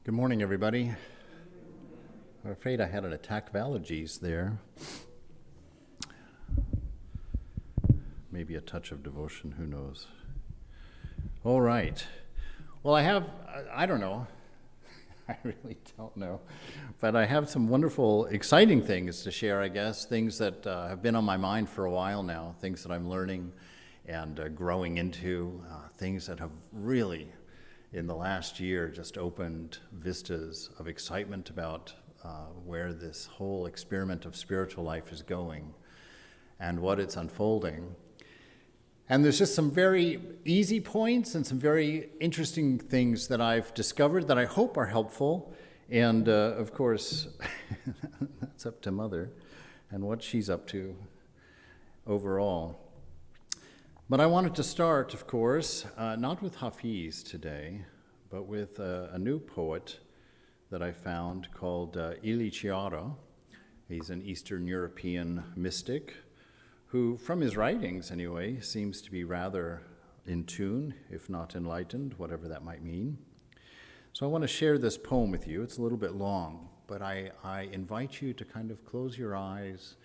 Good morning, everybody. I'm afraid I had an attack of allergies there. Maybe a touch of devotion, who knows. All right. Well, I don't know. I really don't know. But I have some wonderful, exciting things to share, I guess, things that have been on my mind for a while now, things that I'm learning and growing into, things that have really, in the last year, just opened vistas of excitement about where this whole experiment of spiritual life is going and what it's unfolding. And there's just some very easy points and some very interesting things that I've discovered that I hope are helpful. And of course, that's up to Mother and what she's up to overall. But I wanted to start, of course, not with Hafiz today, but with a new poet that I found called Ili Chiara. He's an Eastern European mystic who, from his writings anyway, seems to be rather in tune, if not enlightened, whatever that might mean. So I want to share this poem with you. It's a little bit long, but I invite you to kind of close your eyes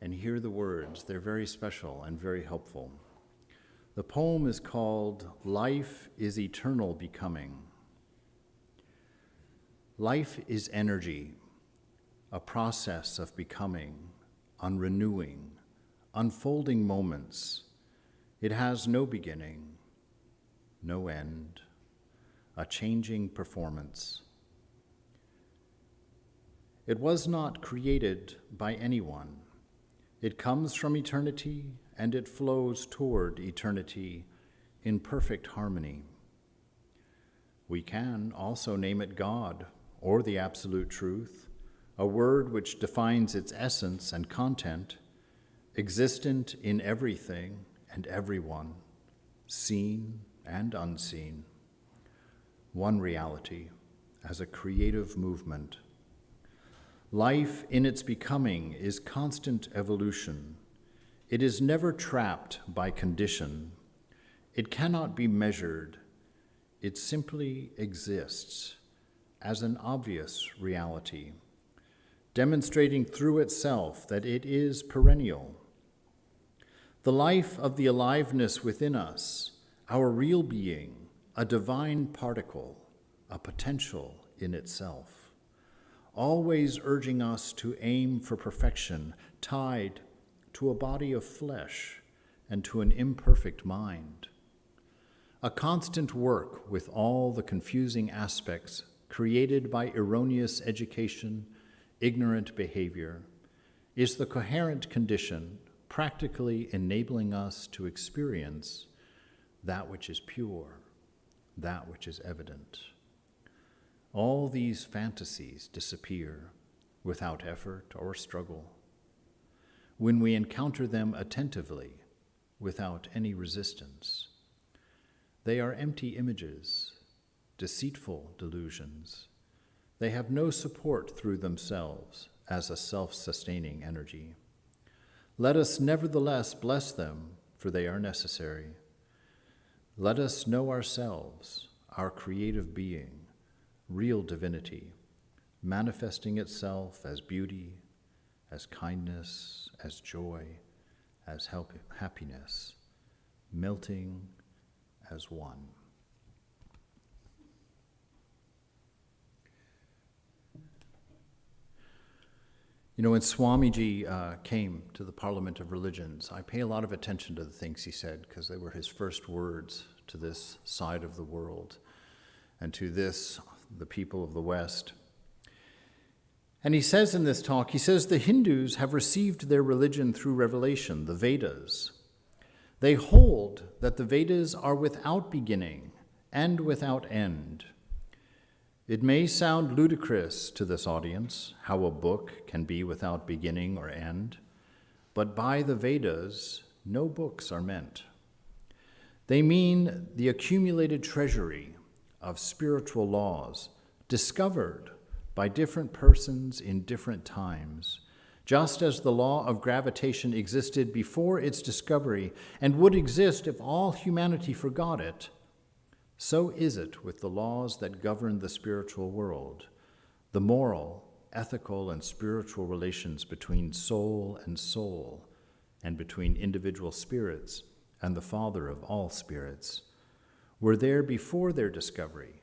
and hear the words. They're very special and very helpful. The poem is called Life is Eternal Becoming. Life is energy, a process of becoming, unrenewing, unfolding moments. It has no beginning, no end, a changing performance. It was not created by anyone. It comes from eternity and it flows toward eternity in perfect harmony. We can also name it God or the absolute truth, a word which defines its essence and content, existent in everything and everyone, seen and unseen. One reality as a creative movement. Life in its becoming is constant evolution. It is never trapped by condition. It cannot be measured. It simply exists as an obvious reality, demonstrating through itself that it is perennial. The life of the aliveness within us, our real being, a divine particle, a potential in itself, always urging us to aim for perfection, tied to a body of flesh and to an imperfect mind. A constant work with all the confusing aspects created by erroneous education, ignorant behavior, is the coherent condition practically enabling us to experience that which is pure, that which is evident. All these fantasies disappear without effort or struggle when we encounter them attentively without any resistance. They are empty images, deceitful delusions. They have no support through themselves as a self-sustaining energy. Let us nevertheless bless them, for they are necessary. Let us know ourselves, our creative being, real divinity, manifesting itself as beauty, as kindness, as joy, as happiness, melting as one. You know, when Swamiji came to the Parliament of Religions, I pay a lot of attention to the things he said because they were his first words to this side of the world and to this, the people of the West. And he says in this talk, he says, the Hindus have received their religion through revelation, the Vedas. They hold that the Vedas are without beginning and without end. It may sound ludicrous to this audience how a book can be without beginning or end, but by the Vedas, no books are meant. They mean the accumulated treasury of spiritual laws discovered by different persons in different times, just as the law of gravitation existed before its discovery and would exist if all humanity forgot it. So is it with the laws that govern the spiritual world, the moral, ethical, and spiritual relations between soul, and between individual spirits and the Father of all spirits, were there before their discovery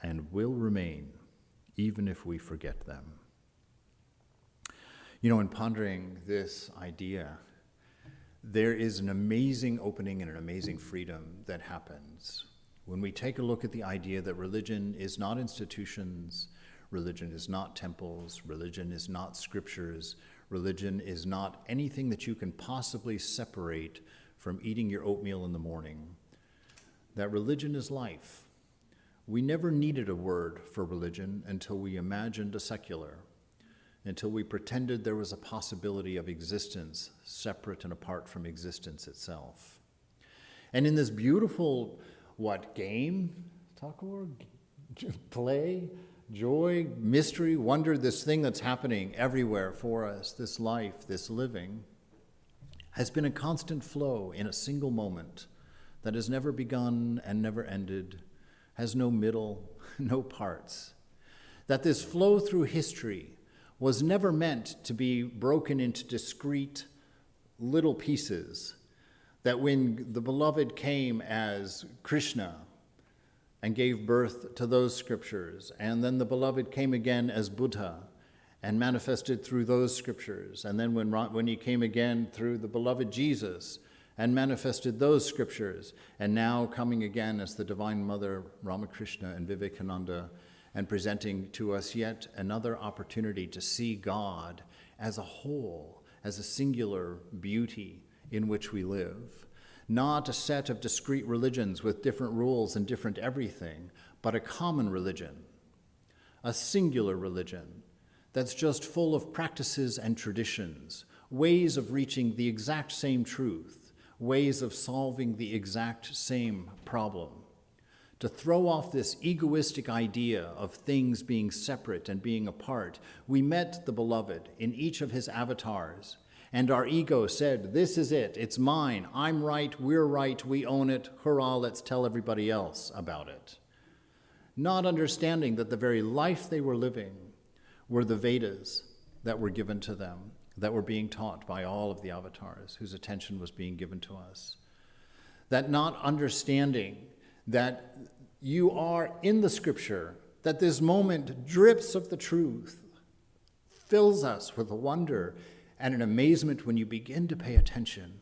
and will remain, even if we forget them. You know, in pondering this idea, there is an amazing opening and an amazing freedom that happens when we take a look at the idea that religion is not institutions, religion is not temples, religion is not scriptures, religion is not anything that you can possibly separate from eating your oatmeal in the morning. That religion is life. We never needed a word for religion until we imagined a secular, until we pretended there was a possibility of existence separate and apart from existence itself. And in this beautiful, game, play, joy, mystery, wonder, this thing that's happening everywhere for us, this life, this living, has been a constant flow in a single moment that has never begun and never ended, has no middle, no parts. That this flow through history was never meant to be broken into discrete little pieces, that when the beloved came as Krishna and gave birth to those scriptures, and then the beloved came again as Buddha and manifested through those scriptures, and then when he came again through the beloved Jesus and manifested those scriptures, and now coming again as the Divine Mother Ramakrishna and Vivekananda, and presenting to us yet another opportunity to see God as a whole, as a singular beauty in which we live. Not a set of discrete religions with different rules and different everything, but a common religion, a singular religion that's just full of practices and traditions, ways of reaching the exact same truth, ways of solving the exact same problem. To throw off this egoistic idea of things being separate and being apart, we met the beloved in each of his avatars, and our ego said, this is it, it's mine, I'm right, we're right, we own it, hurrah, let's tell everybody else about it. Not understanding that the very life they were living were the Vedas that were given to them, that were being taught by all of the avatars whose attention was being given to us. That not understanding that you are in the scripture, that this moment drips of the truth, fills us with a wonder and an amazement when you begin to pay attention,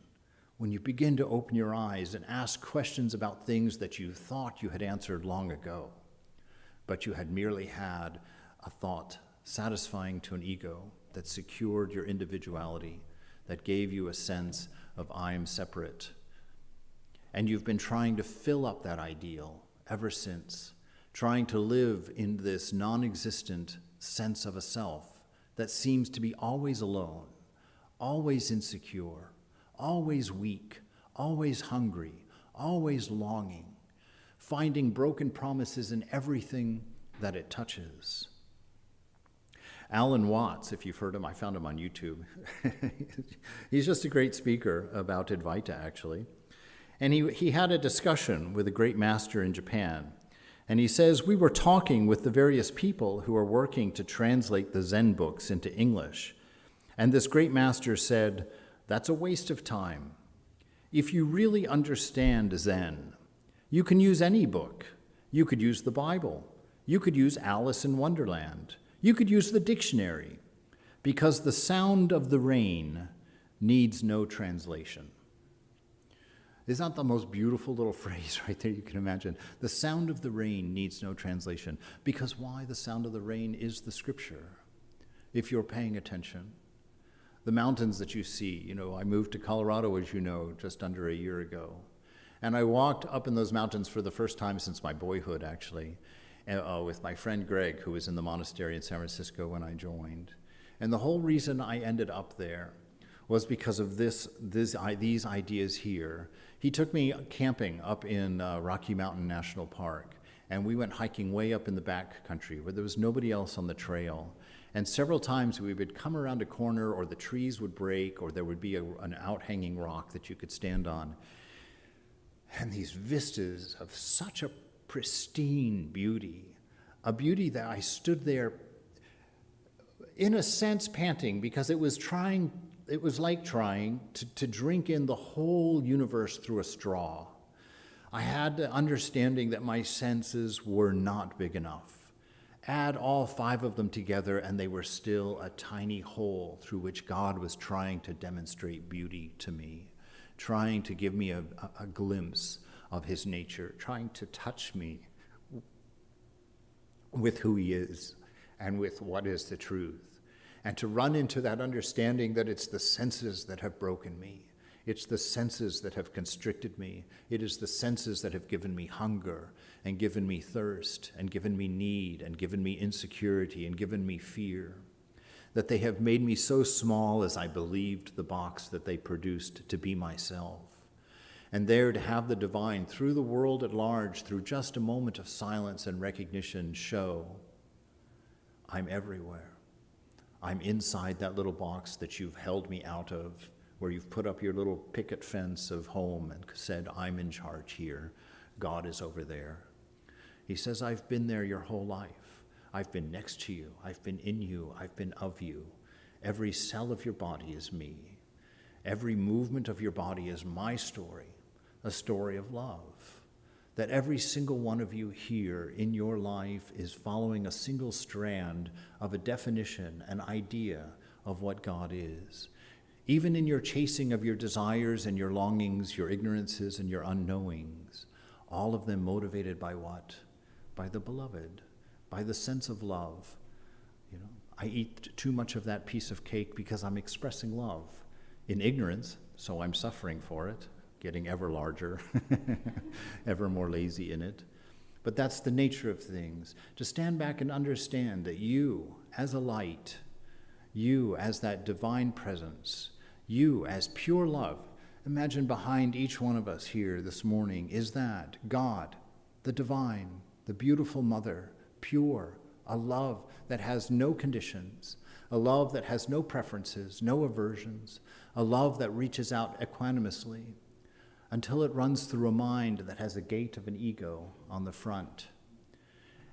when you begin to open your eyes and ask questions about things that you thought you had answered long ago, but you had merely had a thought satisfying to an ego that secured your individuality, that gave you a sense of I am separate. And you've been trying to fill up that ideal ever since, trying to live in this non-existent sense of a self that seems to be always alone, always insecure, always weak, always hungry, always longing, finding broken promises in everything that it touches. Alan Watts, if you've heard him, I found him on YouTube. He's just a great speaker about Advaita, actually. And he had a discussion with a great master in Japan. And he says, we were talking with the various people who are working to translate the Zen books into English. And this great master said, that's a waste of time. If you really understand Zen, you can use any book. You could use the Bible. You could use Alice in Wonderland. You could use the dictionary, because the sound of the rain needs no translation. Isn't that the most beautiful little phrase right there you can imagine? The sound of the rain needs no translation. Because why? The sound of the rain is the scripture, if you're paying attention. The mountains that you see, I moved to Colorado, as you know, just under a year ago. And I walked up in those mountains for the first time since my boyhood, actually, with my friend Greg, who was in the monastery in San Francisco when I joined. And the whole reason I ended up there was because of these ideas here. He took me camping up in Rocky Mountain National Park, and we went hiking way up in the back country where there was nobody else on the trail. And several times we would come around a corner, or the trees would break, or there would be an out-hanging rock that you could stand on. And these vistas of such a pristine beauty, a beauty that I stood there, in a sense, panting, because it was like trying to drink in the whole universe through a straw. I had the understanding that my senses were not big enough. Add all 5 of them together, and they were still a tiny hole through which God was trying to demonstrate beauty to me, trying to give me a glimpse of his nature, trying to touch me with who he is and with what is the truth, and to run into that understanding that it's the senses that have broken me. It's the senses that have constricted me. It is the senses that have given me hunger and given me thirst and given me need and given me insecurity and given me fear, that they have made me so small as I believed the box that they produced to be myself. And there to have the divine through the world at large, through just a moment of silence and recognition, show I'm everywhere. I'm inside that little box that you've held me out of, where you've put up your little picket fence of home and said, I'm in charge here. God is over there. He says, I've been there your whole life. I've been next to you. I've been in you. I've been of you. Every cell of your body is me. Every movement of your body is my story, a story of love. That every single one of you here in your life is following a single strand of a definition, an idea of what God is. Even in your chasing of your desires and your longings, your ignorances and your unknowings, all of them motivated by what? By the beloved, by the sense of love. You know, I eat too much of that piece of cake because I'm expressing love in ignorance, so I'm suffering for it, getting ever larger, ever more lazy in it. But that's the nature of things. To stand back and understand that you, as a light, you as that divine presence, you as pure love, imagine behind each one of us here this morning is that God, the divine, the beautiful mother, pure, a love that has no conditions, a love that has no preferences, no aversions, a love that reaches out equanimously until it runs through a mind that has a gate of an ego on the front.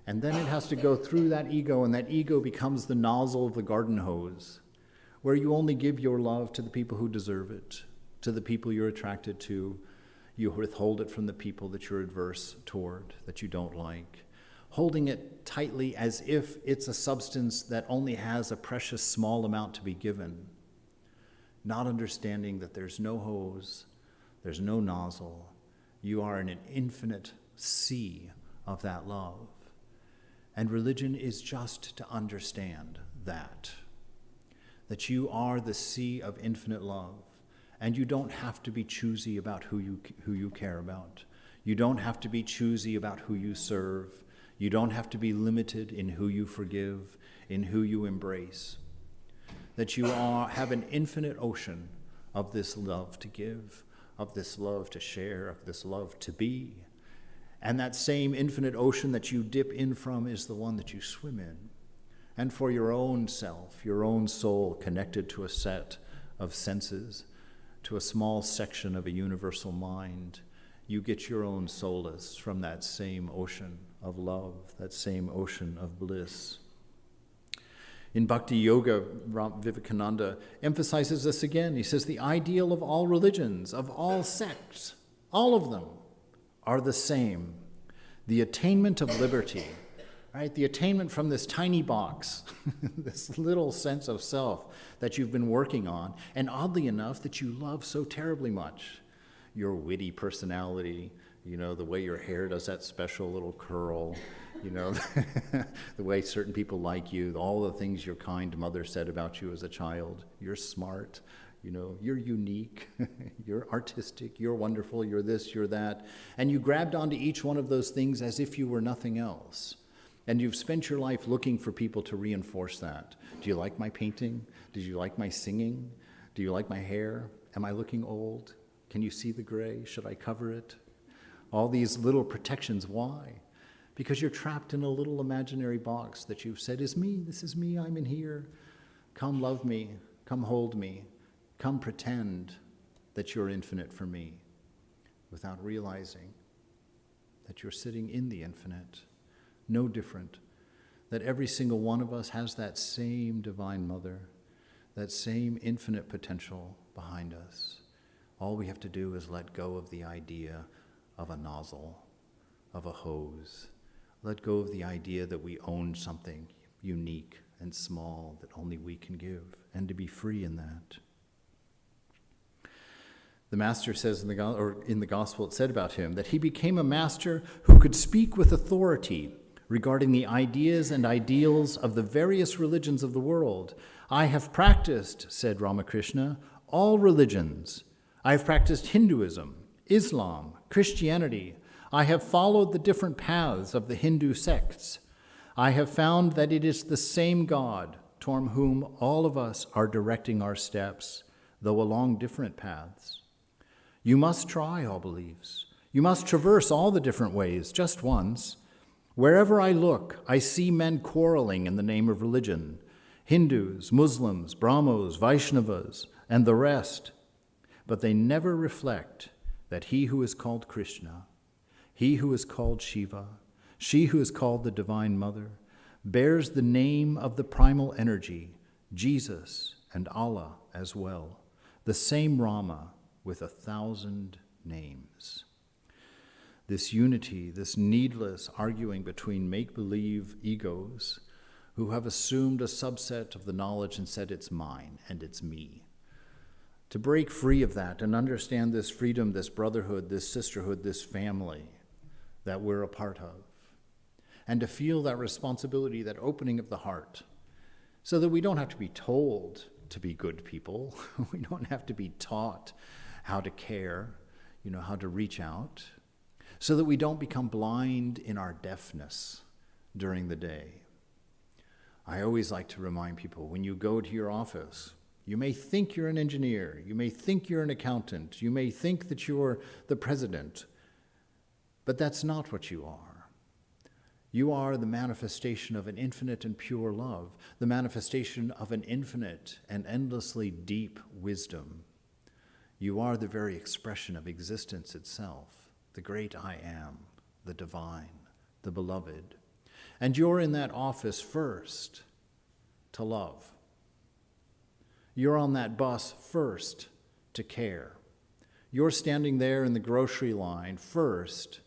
And then it has to go through that ego, and that ego becomes the nozzle of the garden hose, where you only give your love to the people who deserve it, to the people you're attracted to. You withhold it from the people that you're adverse toward, that you don't like, holding it tightly as if it's a substance that only has a precious small amount to be given, not understanding that there's no hose, there's no nozzle. You are in an infinite sea of that love. And religion is just to understand that you are the sea of infinite love, and you don't have to be choosy about who you care about. You don't have to be choosy about who you serve. You don't have to be limited in who you forgive, in who you embrace. That you have an infinite ocean of this love to give, of this love to share, of this love to be. And that same infinite ocean that you dip in from is the one that you swim in. And for your own self, your own soul connected to a set of senses, to a small section of a universal mind, you get your own solace from that same ocean of love, that same ocean of bliss. In Bhakti Yoga, Vivekananda emphasizes this again. He says the ideal of all religions, of all sects, all of them are the same. The attainment of liberty, right? The attainment from this tiny box, this little sense of self that you've been working on, and oddly enough, that you love so terribly much. Your witty personality, you know, the way your hair does that special little curl, you know, the way certain people like you, all the things your kind mother said about you as a child. You're smart, you know, you're unique, you're artistic, you're wonderful, you're this, you're that. And you grabbed onto each one of those things as if you were nothing else. And you've spent your life looking for people to reinforce that. Do you like my painting? Did you like my singing? Do you like my hair? Am I looking old? Can you see the gray? Should I cover it? All these little protections. Why? Because you're trapped in a little imaginary box that you've said is me. This is me. I'm in here. Come love me. Come hold me. Come pretend that you're infinite for me without realizing that you're sitting in the infinite, no different, that every single one of us has that same Divine Mother, that same infinite potential behind us. All we have to do is let go of the idea of a nozzle, of a hose. Let go of the idea that we own something unique and small that only we can give, and to be free in that. The Master says in the Gospel, it said about him that he became a master who could speak with authority regarding the ideas and ideals of the various religions of the world. I have practiced, said Ramakrishna, all religions. I have practiced Hinduism, Islam, Christianity. I have followed the different paths of the Hindu sects. I have found that it is the same God toward whom all of us are directing our steps, though along different paths. You must try all beliefs. You must traverse all the different ways just once. Wherever I look, I see men quarreling in the name of religion. Hindus, Muslims, Brahmos, Vaishnavas, and the rest. But they never reflect that he who is called Krishna, he who is called Shiva, she who is called the Divine Mother, bears the name of the primal energy, Jesus and Allah as well, the same Rama with 1,000 names. This unity, this needless arguing between make-believe egos who have assumed a subset of the knowledge and said it's mine and it's me. To break free of that and understand this freedom, this brotherhood, this sisterhood, this family that we're a part of. And to feel that responsibility, that opening of the heart, so that we don't have to be told to be good people. We don't have to be taught how to care, how to reach out, so that we don't become blind in our deafness during the day. I always like to remind people, when you go to your office, you may think you're an engineer, you may think you're an accountant, you may think that you're the president, but that's not what you are. You are the manifestation of an infinite and pure love, the manifestation of an infinite and endlessly deep wisdom. You are the very expression of existence itself, the great I am, the divine, the beloved. And you're in that office first to love. You're on that bus first to care. You're standing there in the grocery line first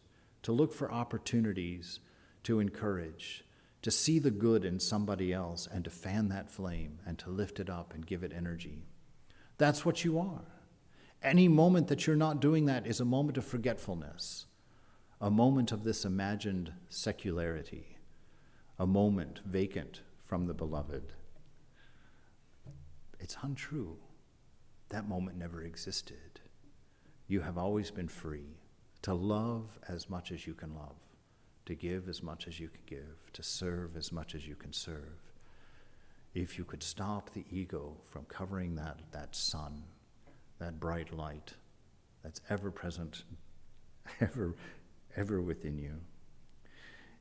to look for opportunities to encourage, to see the good in somebody else and to fan that flame and to lift it up and give it energy. That's what you are. Any moment that you're not doing that is a moment of forgetfulness, a moment of this imagined secularity, a moment vacant from the beloved. It's untrue. That moment never existed. You have always been free to love as much as you can love, to give as much as you can give, to serve as much as you can serve. If you could stop the ego from covering that sun, that bright light that's ever present, ever within you.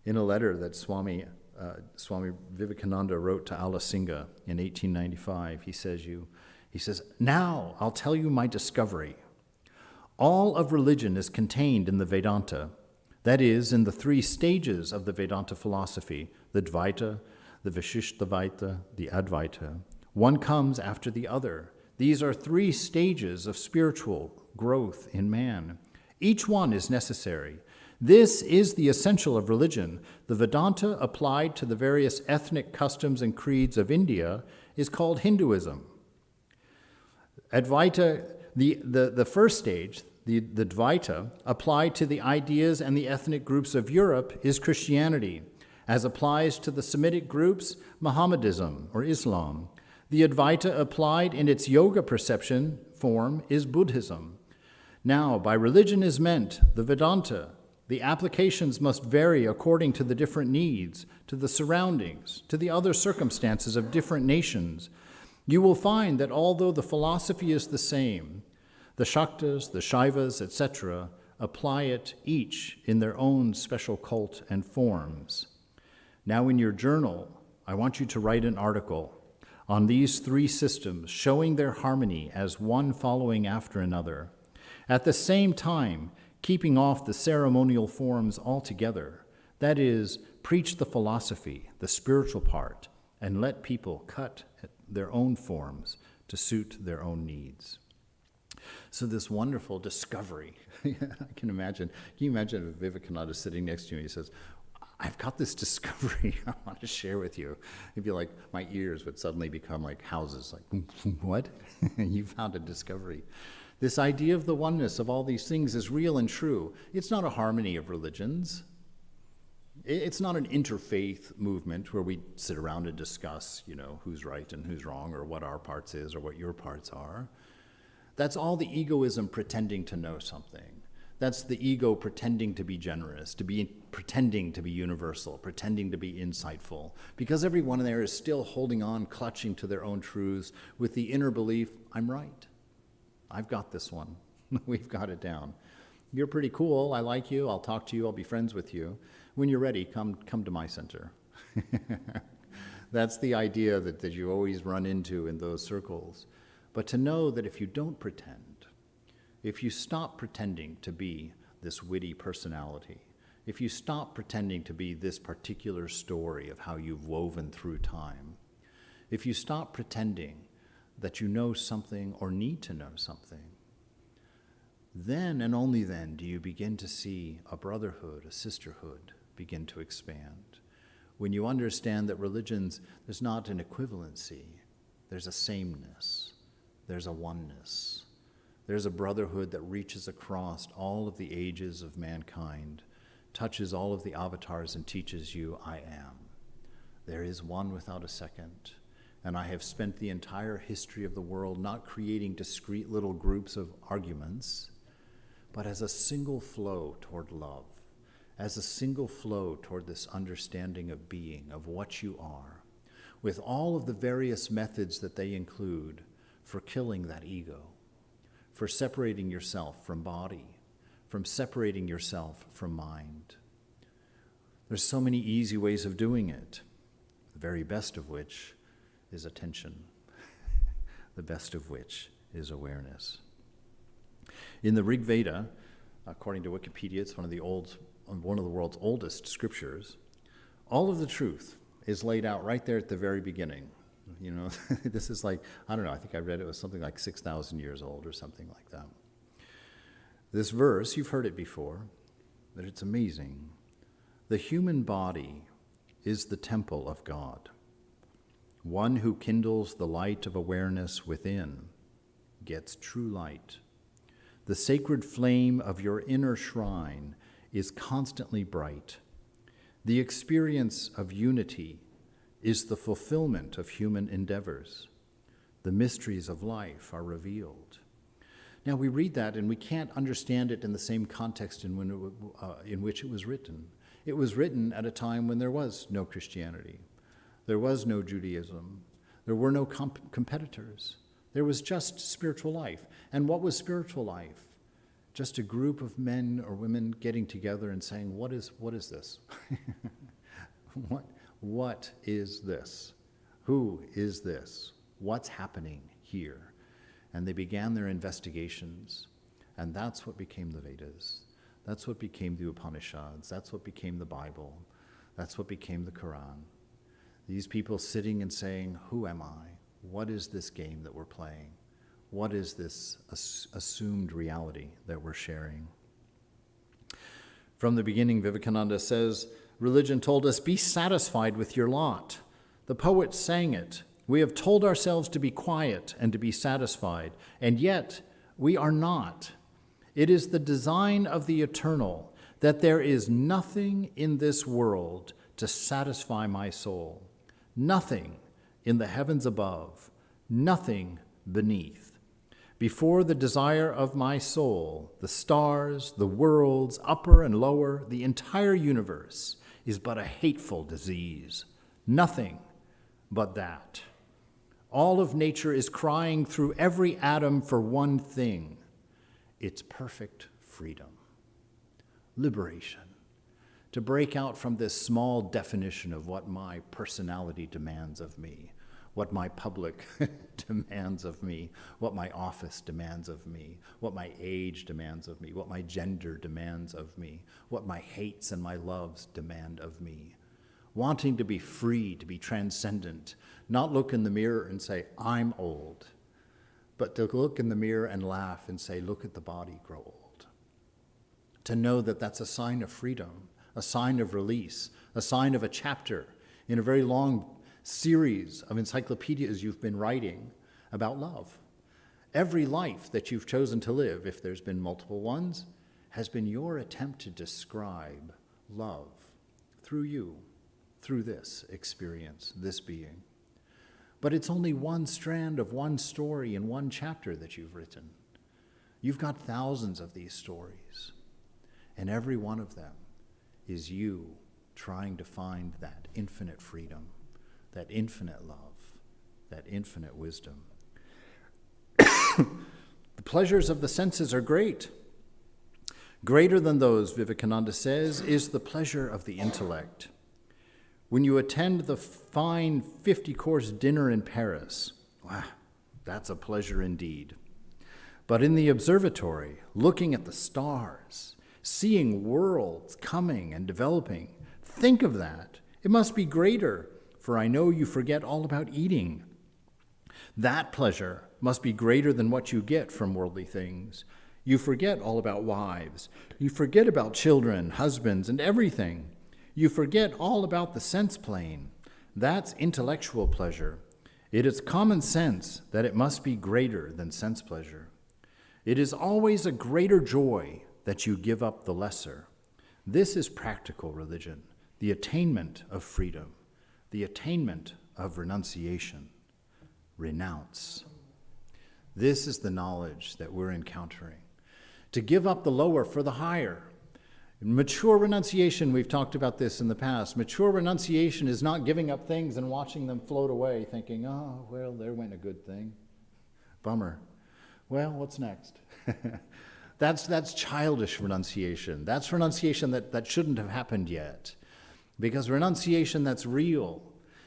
In a letter that Swami Vivekananda wrote to Alasinga in 1895, he says, "Now I'll tell you my discovery. All of religion is contained in the Vedanta, that is, in the 3 stages of the Vedanta philosophy, the Dvaita, the Vishishtadvaita, the Advaita. One comes after the other. These are 3 stages of spiritual growth in man. Each one is necessary. This is the essential of religion. The Vedanta applied to the various ethnic customs and creeds of India is called Hinduism. Advaita, the first stage, the Dvaita, applied to the ideas and the ethnic groups of Europe is Christianity. As applies to the Semitic groups, Mohammedism or Islam. The Advaita applied in its yoga perception form is Buddhism. Now, by religion is meant the Vedanta. The applications must vary according to the different needs, to the surroundings, to the other circumstances of different nations. You will find that although the philosophy is the same, the Shaktas, the Shaivas, etc., apply it each in their own special cult and forms. Now in your journal, I want you to write an article on these 3 systems, showing their harmony as one following after another. At the same time, keeping off the ceremonial forms altogether. That is, preach the philosophy, the spiritual part, and let people cut their own forms to suit their own needs. So this wonderful discovery, I can you imagine if Vivekananda sitting next to you and he says, I've got this discovery I want to share with you. It'd be like my ears would suddenly become like houses, like, what? You found a discovery. This idea of the oneness of all these things is real and true. It's not a harmony of religions. It's not an interfaith movement where we sit around and discuss, who's right and who's wrong, or what our parts is or what your parts are. That's all the egoism pretending to know something. That's the ego pretending to be generous, pretending to be universal, pretending to be insightful, because everyone there is still holding on, clutching to their own truths with the inner belief, I'm right. I've got this one. We've got it down. You're pretty cool. I like you. I'll talk to you. I'll be friends with you. When you're ready, come to my center. That's the idea that you always run into in those circles. But to know that if you don't pretend, if you stop pretending to be this witty personality, if you stop pretending to be this particular story of how you've woven through time, if you stop pretending that you know something or need to know something, then and only then do you begin to see a brotherhood, a sisterhood begin to expand. When you understand that religions, there's not an equivalency, there's a sameness, there's a oneness, there's a brotherhood that reaches across all of the ages of mankind, touches all of the avatars and teaches you, I am. There is one without a second. And I have spent the entire history of the world not creating discrete little groups of arguments, but as a single flow toward love, as a single flow toward this understanding of being, of what you are, with all of the various methods that they include for killing that ego, for separating yourself from body, from separating yourself from mind. There's so many easy ways of doing it, the very best of which is attention, the best of which is awareness. In the Rig Veda, according to Wikipedia, it's one of the world's oldest scriptures. All of the truth is laid out right there at the very beginning. This is like, I don't know, I think I read it was something like 6,000 years old or something like that. This verse, you've heard it before, but it's amazing. The human body is the temple of God. One who kindles the light of awareness within gets true light. The sacred flame of your inner shrine is constantly bright. The experience of unity is the fulfillment of human endeavors. The mysteries of life are revealed. Now we read that and we can't understand it in the same context in which it was written. It was written at a time when there was no Christianity. There was no Judaism. There were no competitors. There was just spiritual life. And what was spiritual life? Just a group of men or women getting together and saying, what is this? What is this? Who is this? What's happening here? And they began their investigations. And that's what became the Vedas. That's what became the Upanishads. That's what became the Bible. That's what became the Quran. These people sitting and saying, who am I? What is this game that we're playing? What is this assumed reality that we're sharing? From the beginning, Vivekananda says, religion told us, be satisfied with your lot. The poet sang it. We have told ourselves to be quiet and to be satisfied, and yet we are not. It is the design of the eternal that there is nothing in this world to satisfy my soul. Nothing in the heavens above, nothing beneath. Before the desire of my soul, the stars, the worlds, upper and lower, the entire universe is but a hateful disease. Nothing but that. All of nature is crying through every atom for one thing, its perfect freedom, liberation. To break out from this small definition of what my personality demands of me, what my public demands of me, what my office demands of me, what my age demands of me, what my gender demands of me, what my hates and my loves demand of me. Wanting to be free, to be transcendent, not look in the mirror and say, I'm old, but to look in the mirror and laugh and say, look at the body grow old. To know that that's a sign of freedom, a sign of release, a sign of a chapter in a very long series of encyclopedias you've been writing about love. Every life that you've chosen to live, if there's been multiple ones, has been your attempt to describe love through you, through this experience, this being. But it's only one strand of one story in one chapter that you've written. You've got thousands of these stories, and every one of them is you trying to find that infinite freedom, that infinite love, that infinite wisdom. The pleasures of the senses are great. Greater than those, Vivekananda says, is the pleasure of the intellect. When you attend the fine 50-course dinner in Paris, wow, that's a pleasure indeed. But in the observatory, looking at the stars, seeing worlds coming and developing, think of that. It must be greater, for I know you forget all about eating. That pleasure must be greater than what you get from worldly things. You forget all about wives. You forget about children, husbands, and everything. You forget all about the sense plane. That's intellectual pleasure. It is common sense that it must be greater than sense pleasure. It is always a greater joy that you give up the lesser. This is practical religion, the attainment of freedom, the attainment of renunciation. Renounce. This is the knowledge that we're encountering. To give up the lower for the higher. Mature renunciation, we've talked about this in the past. Mature renunciation is not giving up things and watching them float away, thinking, oh, well, there went a good thing. Bummer. Well, what's next? That's childish renunciation. That's renunciation that shouldn't have happened yet. Because renunciation that's real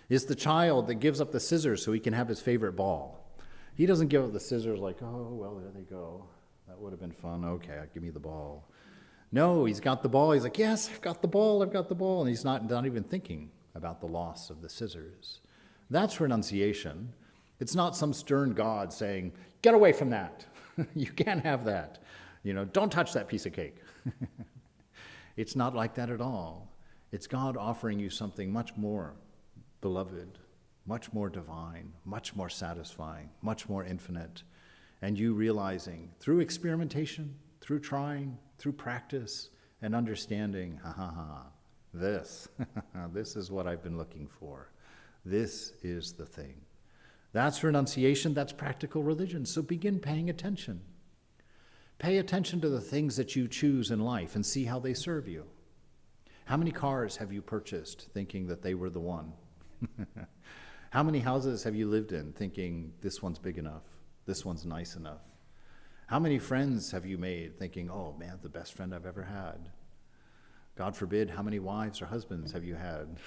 is the child that gives up the scissors so he can have his favorite ball. He doesn't give up the scissors like, oh, well, there they go. That would have been fun. Okay, give me the ball. No, he's got the ball. He's like, yes, I've got the ball. And he's not even thinking about the loss of the scissors. That's renunciation. It's not some stern God saying, get away from that. You can't have that. Don't touch that piece of cake. It's not like that at all. It's God offering you something much more beloved, much more divine, much more satisfying, much more infinite. And you realizing through experimentation, through trying, through practice and understanding, this is what I've been looking for. This is the thing. That's renunciation, that's practical religion. So begin paying attention. Pay attention to the things that you choose in life and see how they serve you. How many cars have you purchased thinking that they were the one? How many houses have you lived in thinking this one's big enough, this one's nice enough? How many friends have you made thinking, oh man, the best friend I've ever had? God forbid, how many wives or husbands have you had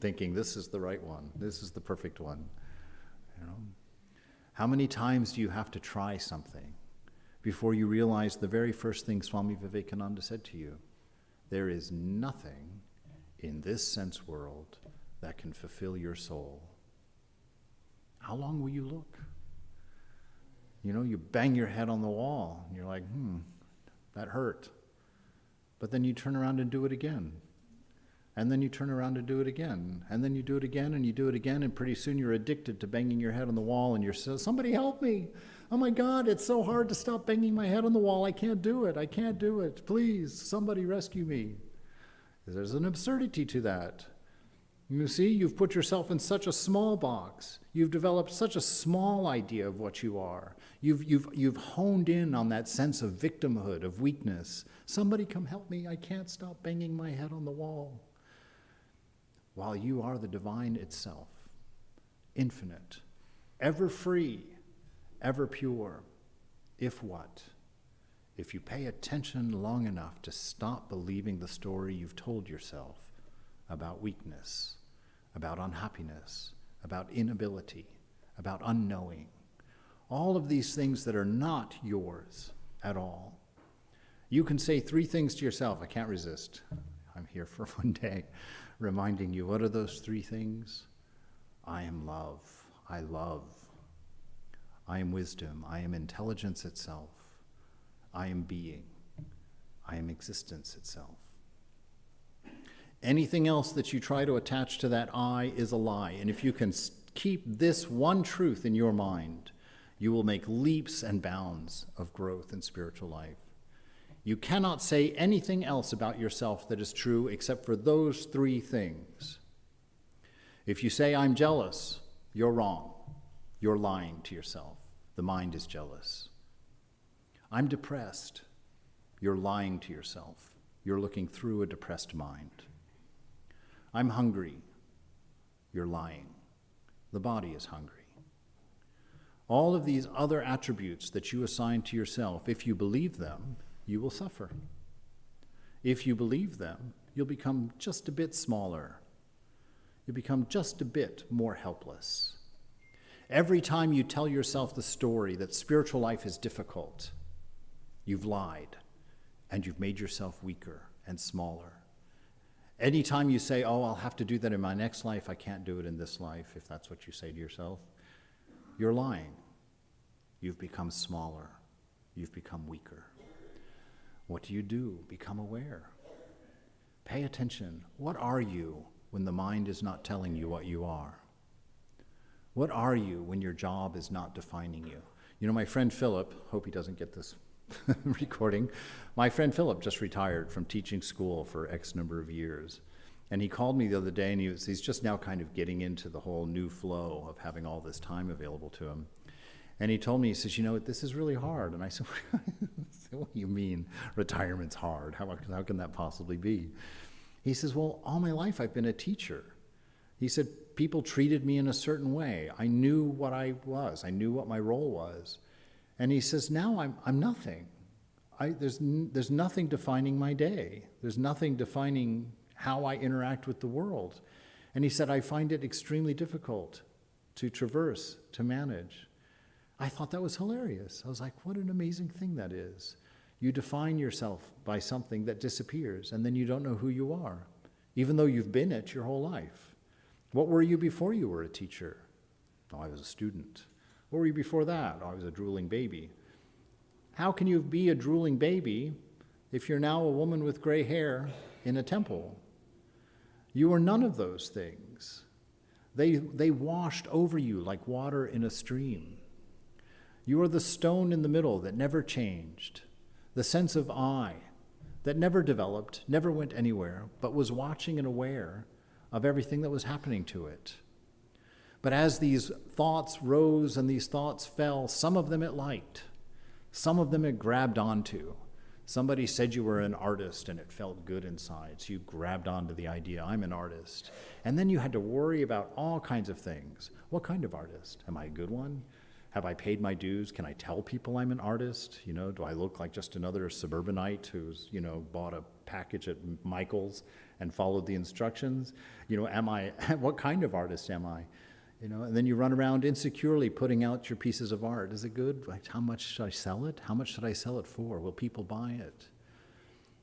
thinking this is the right one, this is the perfect one? How many times do you have to try something before you realize the very first thing Swami Vivekananda said to you? There is nothing in this sense world that can fulfill your soul. How long will you look? You bang your head on the wall, and you're like, that hurt. But then you turn around and do it again. And then you turn around and do it again. And then you do it again, and you do it again, and pretty soon you're addicted to banging your head on the wall, and you're so, somebody help me. Oh my God, it's so hard to stop banging my head on the wall. I can't do it. Please, somebody rescue me. There's an absurdity to that. You see, you've put yourself in such a small box. You've developed such a small idea of what you are. You've honed in on that sense of victimhood, of weakness. Somebody come help me. I can't stop banging my head on the wall. While you are the divine itself, infinite, ever free, ever pure. If what? If you pay attention long enough to stop believing the story you've told yourself about weakness, about unhappiness, about inability, about unknowing. All of these things that are not yours at all. You can say 3 things to yourself. I can't resist. I'm here for one day reminding you, what are those 3 things? I am love. I love. I am wisdom. I am intelligence itself. I am being. I am existence itself. Anything else that you try to attach to that I is a lie. And if you can keep this one truth in your mind, you will make leaps and bounds of growth in spiritual life. You cannot say anything else about yourself that is true except for those 3 things. If you say, I'm jealous, you're wrong. You're lying to yourself. The mind is jealous. I'm depressed. You're lying to yourself. You're looking through a depressed mind. I'm hungry. You're lying. The body is hungry. All of these other attributes that you assign to yourself, if you believe them, you will suffer. If you believe them, you'll become just a bit smaller. You become just a bit more helpless. Every time you tell yourself the story that spiritual life is difficult, you've lied, and you've made yourself weaker and smaller. Anytime you say, oh, I'll have to do that in my next life, I can't do it in this life, if that's what you say to yourself, you're lying. You've become smaller. You've become weaker. What do? Become aware. Pay attention. What are you when the mind is not telling you what you are? What are you when your job is not defining you? You know, my friend Philip, hope he doesn't get this recording, my friend Philip just retired from teaching school for X number of years. And he called me the other day, and he's just now kind of getting into the whole new flow of having all this time available to him. And he told me, he says, you know, this is really hard. And I said, what do you mean retirement's hard? How can that possibly be? He says, well, all my life I've been a teacher. He said, people treated me in a certain way. I knew what I was. I knew what my role was. And he says, now I'm nothing. There's nothing defining my day. There's nothing defining how I interact with the world. And he said, I find it extremely difficult to traverse, to manage. I thought that was hilarious. I was like, what an amazing thing that is. You define yourself by something that disappears, and then you don't know who you are, even though you've been it your whole life. What were you before you were a teacher? Oh, I was a student. What were you before that? Oh, I was a drooling baby. How can you be a drooling baby if you're now a woman with gray hair in a temple? You were none of those things. They washed over you like water in a stream. You are the stone in the middle that never changed, the sense of I that never developed, never went anywhere, but was watching and aware of everything that was happening to it. But as these thoughts rose and these thoughts fell, some of them it liked, some of them it grabbed onto. Somebody said you were an artist and it felt good inside, so you grabbed onto the idea, I'm an artist. And then you had to worry about all kinds of things. What kind of artist? Am I a good one? Have I paid my dues? Can I tell people I'm an artist? You know, do I look like just another suburbanite who's, you know, bought a package at Michael's and followed the instructions? You know, what kind of artist am I? You know, and then you run around insecurely putting out your pieces of art. Is it good? Like, how much should I sell it? How much should I sell it for? Will people buy it?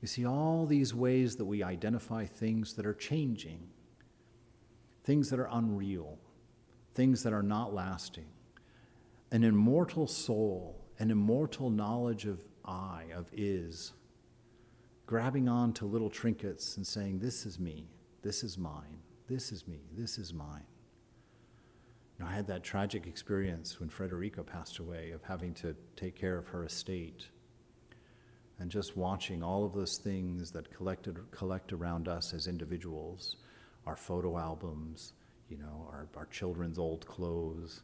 You see, all these ways that we identify things that are changing, things that are unreal, things that are not lasting. An immortal soul, an immortal knowledge of I, of is, grabbing on to little trinkets and saying, this is me, this is mine, this is me, this is mine. You know, I had that tragic experience when Frederica passed away of having to take care of her estate and just watching all of those things that collect around us as individuals, our photo albums, you know, our children's old clothes,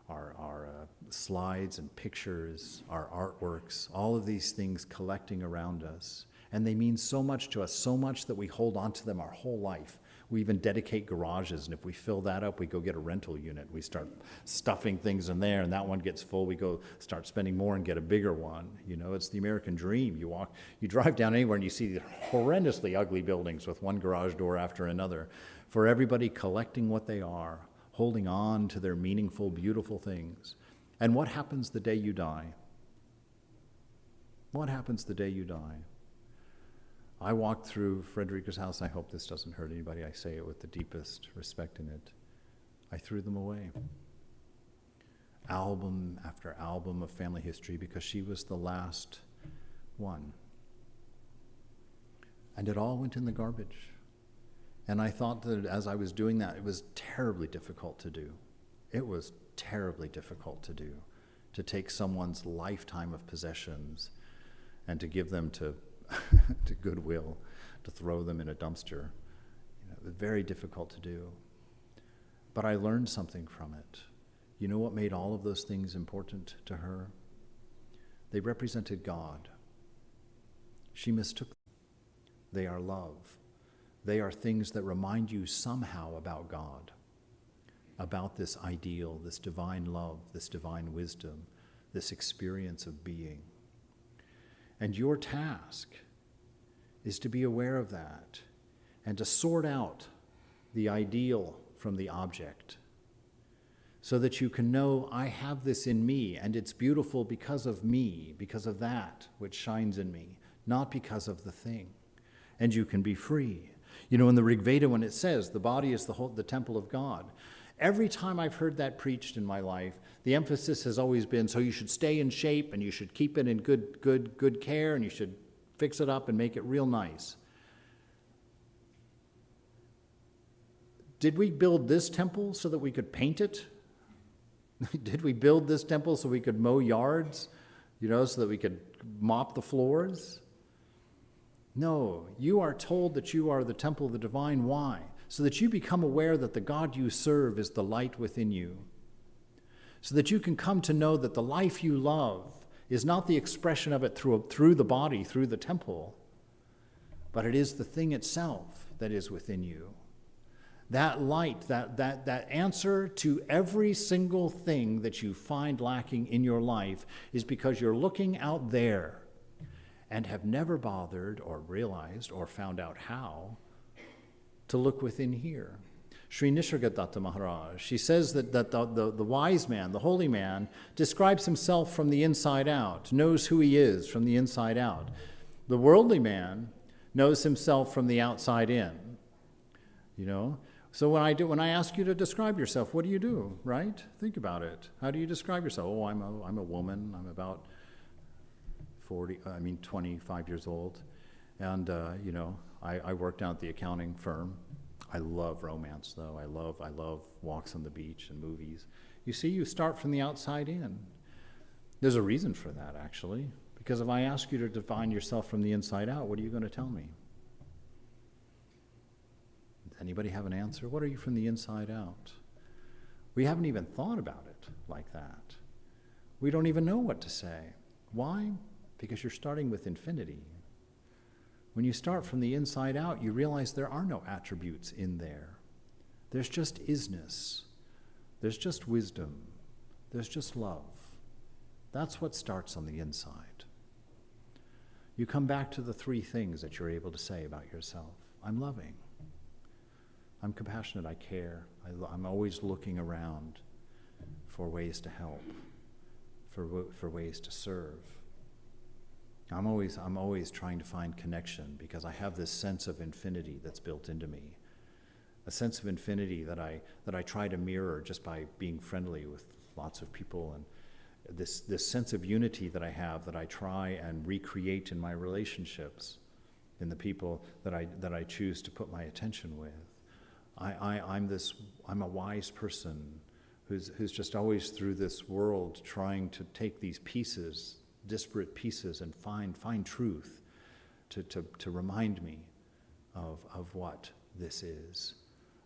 our slides and pictures, our artworks, all of these things collecting around us. And they mean so much to us, so much that we hold on to them our whole life. We even dedicate garages, and if we fill that up, we go get a rental unit. We start stuffing things in there, and that one gets full. We go start spending more and get a bigger one. You know, it's the American dream. You drive down anywhere, and you see horrendously ugly buildings with one garage door after another, for everybody collecting what they are, holding on to their meaningful, beautiful things. And what happens the day you die? What happens the day you die? I walked through Frederica's house. I hope this doesn't hurt anybody. I say it with the deepest respect in it. I threw them away. Album after album of family history, because she was the last one. And it all went in the garbage. And I thought that as I was doing that, it was terribly difficult to do. It was terribly difficult to do, to take someone's lifetime of possessions and to give them to to Goodwill, to throw them in a dumpster. It was very difficult to do. But I learned something from it. You know what made all of those things important to her? They represented God. She mistook them. They are love. They are things that remind you somehow about God, about this ideal, this divine love, this divine wisdom, this experience of being. And your task is to be aware of that and to sort out the ideal from the object so that you can know, I have this in me and it's beautiful because of me, because of that which shines in me, not because of the thing. And you can be free. You know, in the Rig Veda, when it says the body is the temple of God, every time I've heard that preached in my life, the emphasis has always been, so you should stay in shape and you should keep it in good care and you should fix it up and make it real nice. Did we build this temple so that we could paint it? Did we build this temple so we could mow yards, so that we could mop the floors? No, you are told that you are the temple of the divine. Why? So that you become aware that the God you serve is the light within you. So that you can come to know that the life you love is not the expression of it through the body, through the temple, but it is the thing itself that is within you. That light, that answer to every single thing that you find lacking in your life is because you're looking out there and have never bothered or realized or found out how to look within here. Sri Nisargadatta Maharaj, she says that the wise man, the holy man, describes himself from the inside out, knows who he is from the inside out. The worldly man knows himself from the outside in, So when I ask you to describe yourself, what do you do, right? Think about it. How do you describe yourself? Oh, I'm a woman. I'm about 25 years old. And, I work down at the accounting firm. I love romance, though. I love walks on the beach and movies. You see, you start from the outside in. There's a reason for that, actually. Because if I ask you to define yourself from the inside out, what are you going to tell me? Does anybody have an answer? What are you from the inside out? We haven't even thought about it like that. We don't even know what to say. Why? Because you're starting with infinity. When you start from the inside out, you realize there are no attributes in there. There's just isness. There's just wisdom. There's just love. That's what starts on the inside. You come back to the three things that you're able to say about yourself. I'm loving. I'm compassionate. I care. I'm always looking around for ways to help, for ways to serve. I'm always trying to find connection because I have this sense of infinity that's built into me, a sense of infinity that I try to mirror just by being friendly with lots of people, and this sense of unity that I have that I try and recreate in my relationships, in the people that I choose to put my attention with. I'm a wise person who's just always through this world trying to take these pieces, disparate pieces, and find truth to remind me of what this is.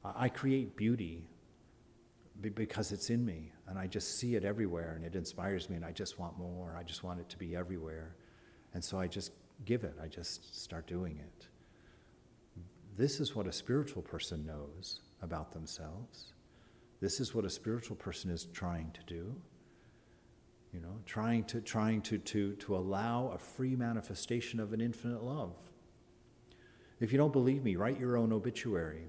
I create beauty because it's in me, and I just see it everywhere, and it inspires me, and I just want more. I just want it to be everywhere. And so I just give it. I just start doing it. This is what a spiritual person knows about themselves. This is what a spiritual person is trying to do. Trying to allow a free manifestation of an infinite love. If you don't believe me, write your own obituary,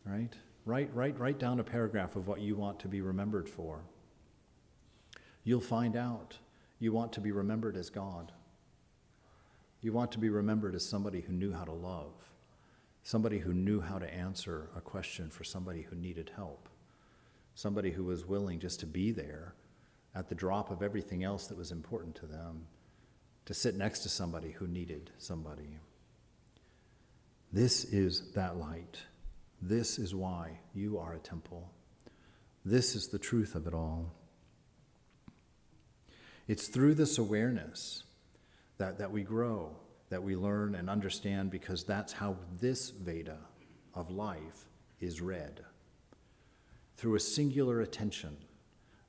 right? Write down a paragraph of what you want to be remembered for. You'll find out you want to be remembered as God. You want to be remembered as somebody who knew how to love, somebody who knew how to answer a question for somebody who needed help, somebody who was willing just to be there at the drop of everything else that was important to them, to sit next to somebody who needed somebody. This is that light. This is why you are a temple. This is the truth of it all. It's through this awareness that we grow, that we learn and understand, because that's how this Veda of life is read. Through a singular attention,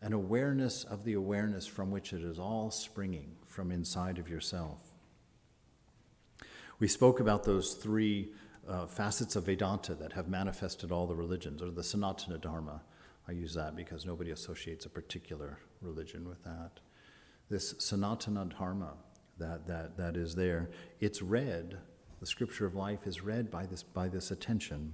an awareness of the awareness from which it is all springing from inside of yourself. We spoke about those three facets of Vedanta that have manifested all the religions, or the Sanatana Dharma. I use that because nobody associates a particular religion with that. This Sanatana Dharma that is there, it's read, the scripture of life is read by this attention.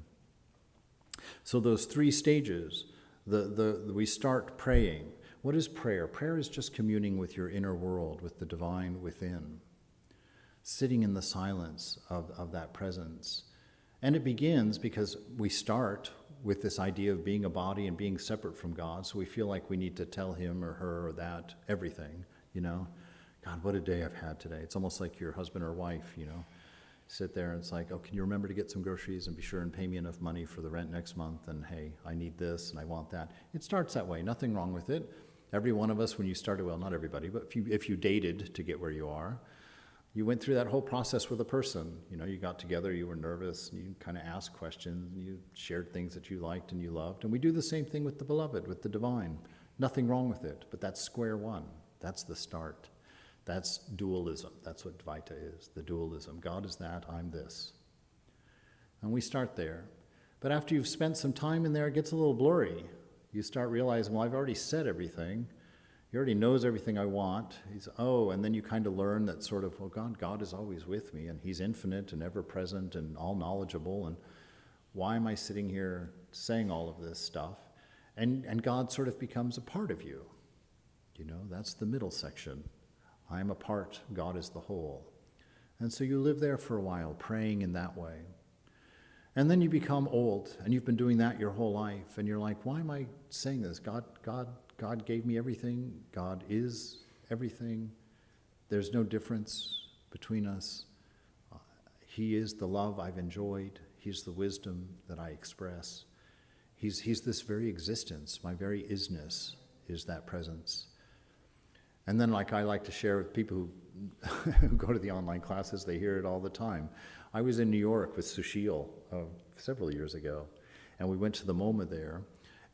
So those three stages, we start praying. What is prayer? Prayer is just communing with your inner world, with the divine within, sitting in the silence of that presence. And it begins because we start with this idea of being a body and being separate from God, so we feel like we need to tell him or her or that everything, God, what a day I've had today. It's almost like your husband or wife, sit there and it's like, oh, can you remember to get some groceries and be sure and pay me enough money for the rent next month, and hey, I need this and I want that. It starts that way, nothing wrong with it. Every one of us, when you started, well, not everybody, but if you dated to get where you are, you went through that whole process with a person. You got together, you were nervous, and you kind of asked questions, and you shared things that you liked and you loved. And we do the same thing with the beloved, with the divine. Nothing wrong with it, but that's square one. That's the start. That's dualism. That's what Dvaita is, the dualism. God is that, I'm this. And we start there. But after you've spent some time in there, it gets a little blurry. You start realizing, well, I've already said everything. He already knows everything I want. And then you kind of learn that sort of, well, God is always with me, and he's infinite and ever-present and all-knowledgeable, and why am I sitting here saying all of this stuff? And God sort of becomes a part of you. That's the middle section. I am a part, God is the whole. And so you live there for a while, praying in that way. And then you become old, and you've been doing that your whole life, and you're like, why am I saying this? God gave me everything. God is everything. There's no difference between us. He is the love I've enjoyed. He's the wisdom that I express. He's this very existence. My very isness is that presence. And then, like I like to share with people who go to the online classes, they hear it all the time. I was in New York with Sushil several years ago, and we went to the MoMA there,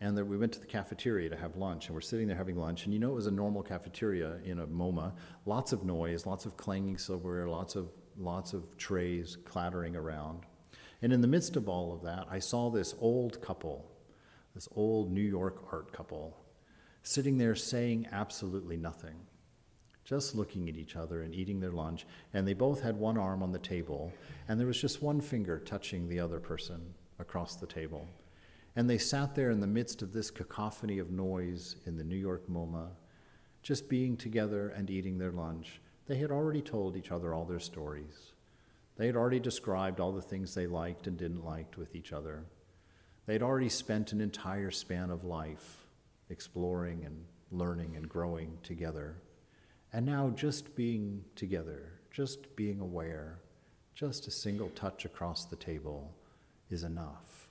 and then we went to the cafeteria to have lunch, and we're sitting there having lunch, and it was a normal cafeteria in a MoMA, lots of noise, lots of clanging silverware, lots of trays clattering around. And in the midst of all of that, I saw this old couple, this old New York art couple, sitting there saying absolutely nothing, just looking at each other and eating their lunch, and they both had one arm on the table, and there was just one finger touching the other person across the table. And they sat there in the midst of this cacophony of noise in the New York MoMA, just being together and eating their lunch. They had already told each other all their stories. They had already described all the things they liked and didn't like with each other. They had already spent an entire span of life exploring and learning and growing together. And now just being together, just being aware, just a single touch across the table is enough.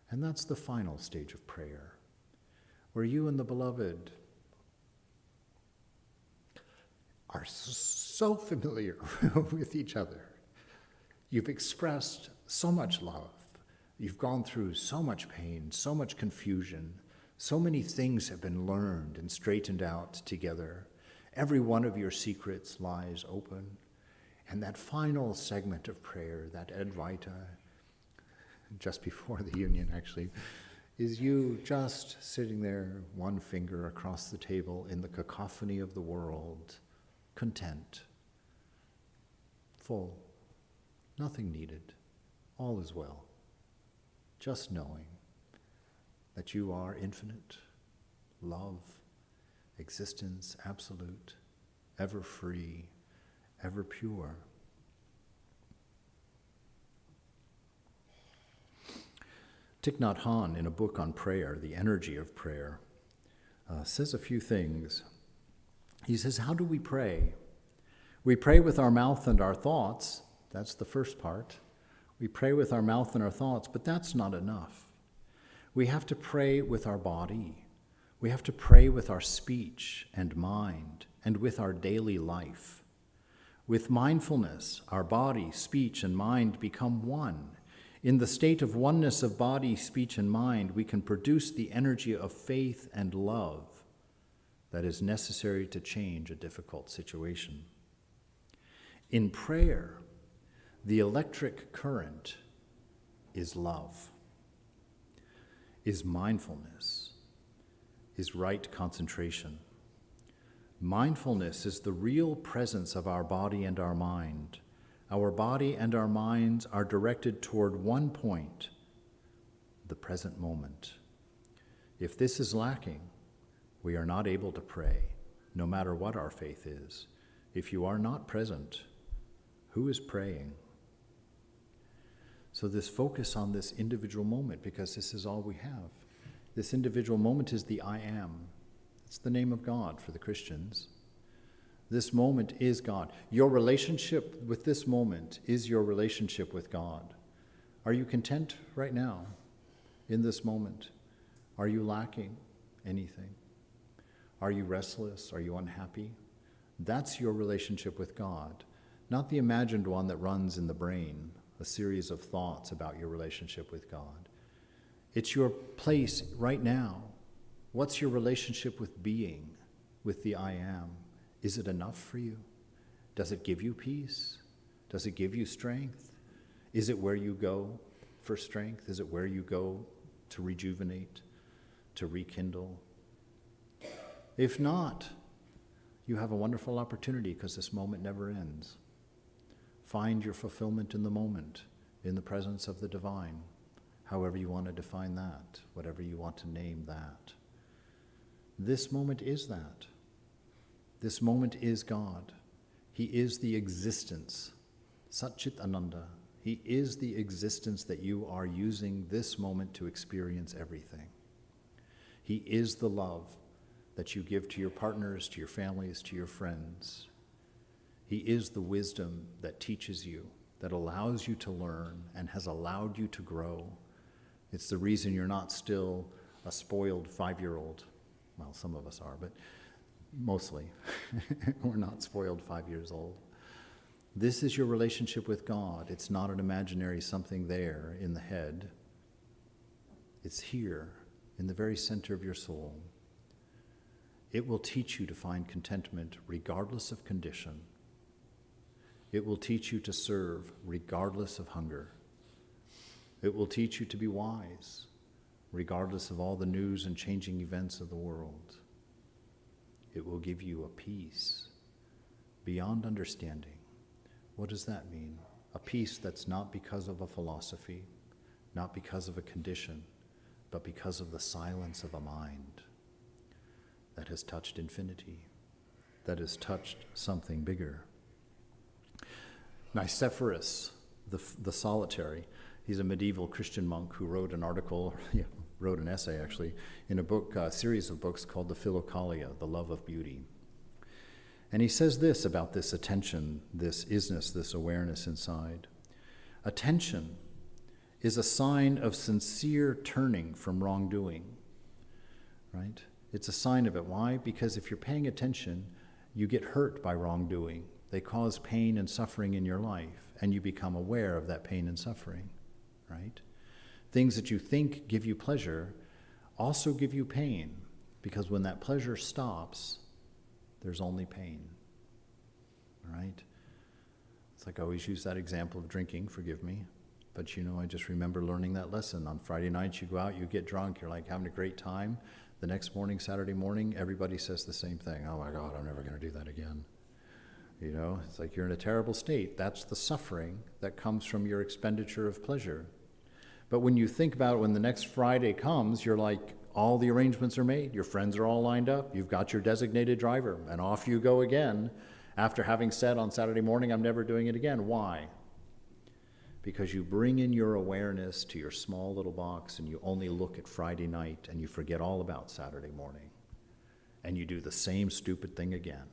And that's the final stage of prayer, where you and the beloved are so familiar with each other. You've expressed so much love. You've gone through so much pain, so much confusion. So many things have been learned and straightened out together. Every one of your secrets lies open. And that final segment of prayer, that Advaita, just before the union actually, is you just sitting there, one finger across the table in the cacophony of the world, content, full, nothing needed, all is well, just knowing. that you are infinite, love, existence, absolute, ever free, ever pure. Thich Nhat Hanh, in a book on prayer, The Energy of Prayer, says a few things. He says, how do we pray? We pray with our mouth and our thoughts. That's the first part. We pray with our mouth and our thoughts, but that's not enough. We have to pray with our body. We have to pray with our speech and mind and with our daily life. With mindfulness, our body, speech, and mind become one. In the state of oneness of body, speech, and mind, we can produce the energy of faith and love that is necessary to change a difficult situation. In prayer, the electric current is love, is mindfulness, is right concentration. Mindfulness is the real presence of our body and our mind. Our body and our minds are directed toward one point, the present moment. If this is lacking, we are not able to pray, no matter what our faith is. If you are not present, who is praying? So this focus on this individual moment, because this is all we have. This individual moment is the I am. It's the name of God for the Christians. This moment is God. Your relationship with this moment is your relationship with God. Are you content right now in this moment? Are you lacking anything? Are you restless? Are you unhappy? That's your relationship with God, not the imagined one that runs in the brain, a series of thoughts about your relationship with God. It's your place right now. What's your relationship with being, with the I am? Is it enough for you? Does it give you peace? Does it give you strength? Is it where you go for strength? Is it where you go to rejuvenate, to rekindle? If not, you have a wonderful opportunity because this moment never ends. Find your fulfillment in the moment, in the presence of the divine, however you want to define that, whatever you want to name that. This moment is that. This moment is God. He is the existence, Satchit Ananda. He is the existence that you are using this moment to experience everything. He is the love that you give to your partners, to your families, to your friends. He is the wisdom that teaches you, that allows you to learn and has allowed you to grow. It's the reason you're not still a spoiled 5-year-old. Well, some of us are, but mostly we're not spoiled 5 years old. This is your relationship with God. It's not an imaginary something there in the head. It's here in the very center of your soul. It will teach you to find contentment regardless of condition. It will teach you to serve regardless of hunger. It will teach you to be wise regardless of all the news and changing events of the world. It will give you a peace beyond understanding. What does that mean? A peace that's not because of a philosophy, not because of a condition, but because of the silence of a mind that has touched infinity, that has touched something bigger. Nicephorus, the solitary, he's a medieval Christian monk who wrote an article, wrote an essay actually, in a book, a series of books called the Philokalia, The Love of Beauty. And he says this about this attention, this isness, this awareness inside. Attention is a sign of sincere turning from wrongdoing, right? It's a sign of it. Why? Because if you're paying attention, you get hurt by wrongdoing. They cause pain and suffering in your life, and you become aware of that pain and suffering, right? Things that you think give you pleasure also give you pain, because when that pleasure stops, there's only pain, right? It's like I always use that example of drinking, forgive me, but I just remember learning that lesson. On Friday nights, you go out, you get drunk, you're like having a great time. The next morning, Saturday morning, everybody says the same thing. Oh my God, I'm never going to do that again. It's like you're in a terrible state. That's the suffering that comes from your expenditure of pleasure. But when you think about it, when the next Friday comes, you're like, all the arrangements are made. Your friends are all lined up. You've got your designated driver, and off you go again after having said on Saturday morning, I'm never doing it again. Why? Because you bring in your awareness to your small little box and you only look at Friday night and you forget all about Saturday morning. And you do the same stupid thing again.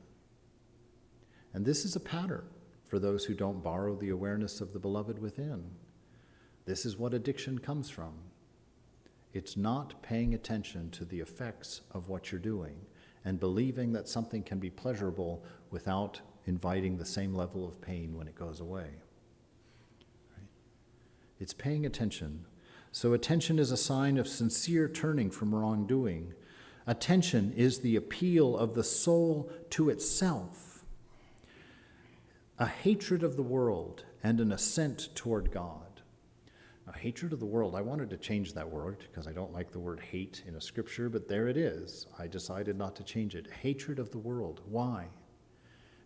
And this is a pattern for those who don't borrow the awareness of the beloved within. This is what addiction comes from. It's not paying attention to the effects of what you're doing and believing that something can be pleasurable without inviting the same level of pain when it goes away. Right? It's paying attention. So attention is a sign of sincere turning from wrongdoing. Attention is the appeal of the soul to itself, a hatred of the world and an ascent toward God. A hatred of the world, I wanted to change that word because I don't like the word hate in a scripture, but there it is. I decided not to change it. Hatred of the world. Why?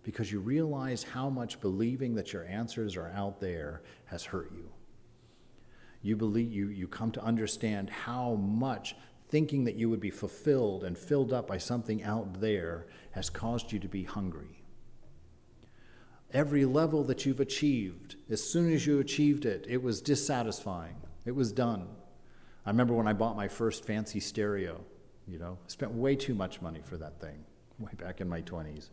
Because you realize how much believing that your answers are out there has hurt you. You come to understand how much thinking that you would be fulfilled and filled up by something out there has caused you to be hungry. Every level that you've achieved, as soon as you achieved it, it was dissatisfying. It was done. I remember when I bought my first fancy stereo, spent way too much money for that thing, way back in my 20s.